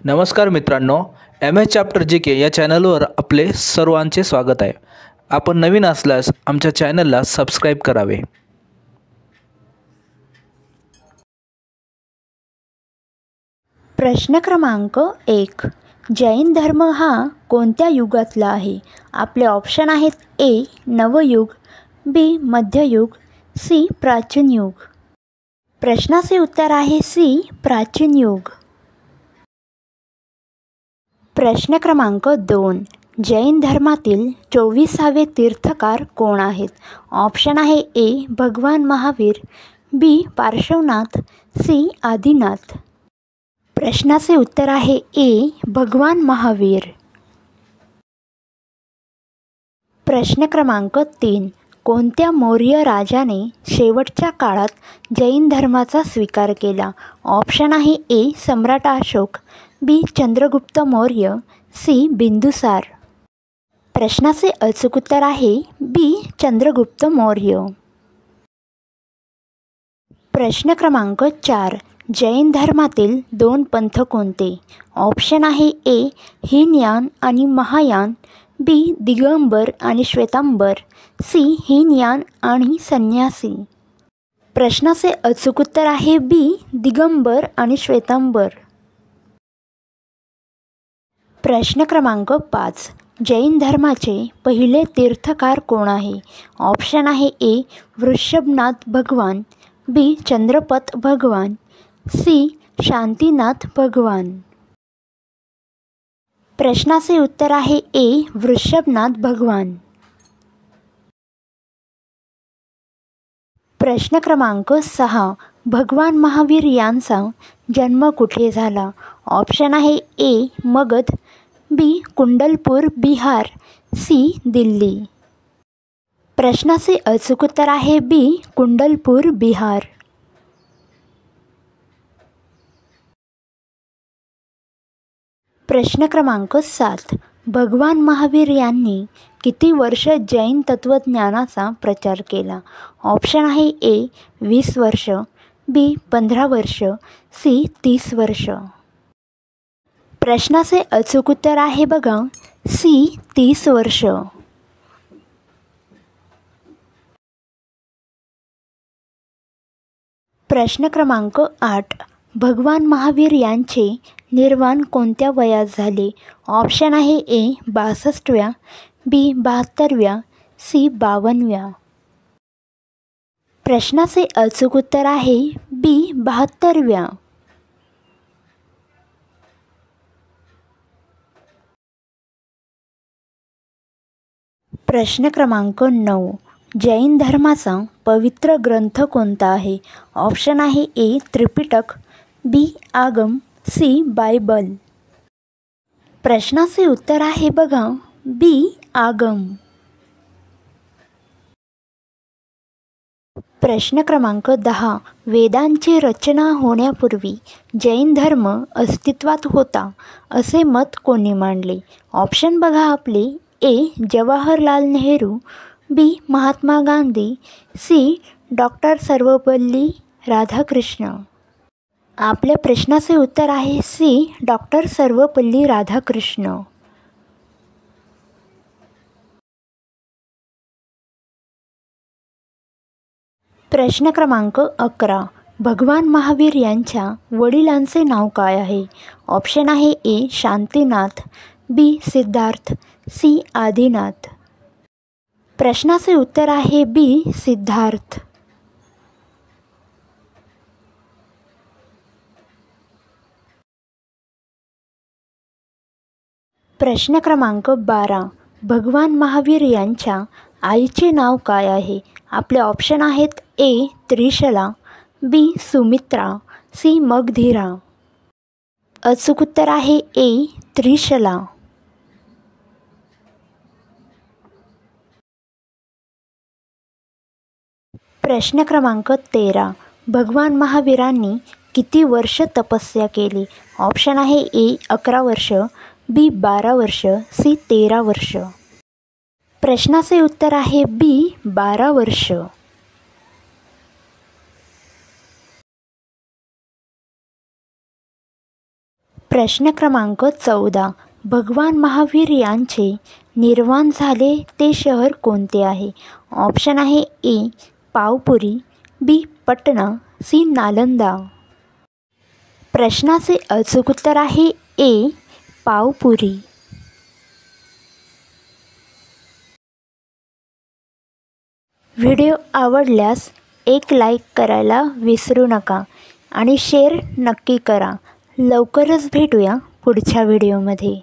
नमस्कार मित्रांनो, M H chapter जी के या चॅनलवर आपले सर्वांचे स्वागत आहे. आपण नवीन असल्यास आमच्या चॅनलला सबस्क्राईब करावे. प्रश्न क्रमांक 1. जैन धर्म हा कोणत्या युगातला आहे? आपले ऑप्शन आहेत: ए. नवयुग, बी. मध्ययुग, सी. प्राचीन युग. प्रश्नाचे उत्तर आहे सी. प्राचीन युग. प्रश्न क्रमांक 2. जैन धर्मातील 24वे तीर्थकार कोण आहेत? ऑप्शन आहे: ए. भगवान महावीर, बी. पार्श्वनाथ, सी. आदिनाथ. प्रश्नाचे उत्तर आहे ए. भगवान महावीर. प्रश्न क्रमांक 3. कोणत्या मौर्य राजाने शेवटच्या काळात जैन धर्माचा स्वीकार केला? ऑप्शन आहे: ए. सम्राट अशोक, बी. चंद्रगुप्त मौर्य, सी. बिंदुसार. प्रश्नाचे अचूक उत्तर आहे बी. चंद्रगुप्त मौर्य. प्रश्न क्रमांक 4. जैन धर्मातील 2 पंथ कोणते? ऑप्शन आहे: ए. हीनयान आणि महायान, बी. दिगंबर आणि श्वेतांबर, सी. हीनयान आणि संन्यासी. प्रश्नाचे अचूक उत्तर आहे बी. दिगंबर आणि श्वेतांबर. प्रश्न क्रमांक 5. जैन धर्माचे पहिले तीर्थकार कोण आहे? ऑप्शन आहे: ए. वृषभनाथ भगवान, बी. चंद्रपत भगवान, सी. शांतीनाथ भगवान. प्रश्नाचे उत्तर आहे ए. वृषभनाथ भगवान. प्रश्न क्रमांक 6. भगवान महावीर यांचा जन्म कुठे झाला? ऑप्शन आहे: ए. मगध, बी. कुंडलपूर बिहार, सी. दिल्ली. प्रश्नाचे अचूक उत्तर आहे बी. कुंडलपूर बिहार. प्रश्न क्रमांक 7. भगवान महावीर यांनी किती वर्ष जैन तत्त्वज्ञानाचा प्रचार केला? ऑप्शन आहे: ए. 20 वर्ष, बी. 15 वर्ष, सी. 30 वर्ष. प्रश्नाचे अचूक उत्तर आहे बघा सी. 30 वर्ष. प्रश्न क्रमांक 8. भगवान महावीर यांचे निर्वाण कोणत्या वयात झाले? ऑप्शन आहे: ए. 62व्या, बी. 72व्या, सी. 52व्या. प्रश्नाचे अचूक उत्तर आहे बी. 72व्या. प्रश्न क्रमांक 9. जैन धर्माचा पवित्र ग्रंथ कोणता आहे? ऑप्शन आहे: ए. त्रिपिटक, बी. आगम, सी. बायबल. प्रश्नाचे उत्तर आहे बघा बी. आगम. प्रश्न क्रमांक 10. वेदांची रचना होण्यापूर्वी जैन धर्म अस्तित्वात होता असे मत कोणी मांडले? ऑप्शन बघा आपले: ए. जवाहरलाल नेहरू, बी. महात्मा गांधी, सी. डॉक्टर सर्वपल्ली राधाकृष्ण. आपल्या प्रश्नाचे उत्तर आहे सी. डॉक्टर सर्वपल्ली राधाकृष्ण. प्रश्न क्रमांक 11. भगवान महावीर यांच्या वडिलांचे नाव काय आहे? ऑप्शन आहे: ए. शांतीनाथ, बी. सिद्धार्थ, सी. आदिनाथ. प्रश्नाचे उत्तर आहे बी. सिद्धार्थ. प्रश्न क्रमांक 12. भगवान महावीर यांच्या आईचे नाव काय आहे? आपले ऑप्शन आहेत: ए. त्रिशला, बी. सुमित्रा, सी. मगधीरा. अचूक उत्तर आहे ए. त्रिशला. प्रश्न क्रमांक 13. भगवान महावीरांनी किती वर्ष तपस्या केली? ऑप्शन आहे: ए. 11 वर्ष, बी. 12 वर्ष, सी. 13 वर्ष. प्रश्नाचे उत्तर आहे बी. 12 वर्ष. प्रश्न क्रमांक 14. भगवान महावीर यांचे निर्वाण झाले ते शहर कोणते आहे? ऑप्शन आहे ए पावपुरी, बी पटना, सी नालंदा. प्रश्नाचे अचूक उत्तर आहे ए पावपुरी. व्हिडिओ आवडल्यास एक लाईक करायला विसरू नका आणि शेअर नक्की करा. लवकरच भेटूया पुढच्या व्हिडिओमध्ये.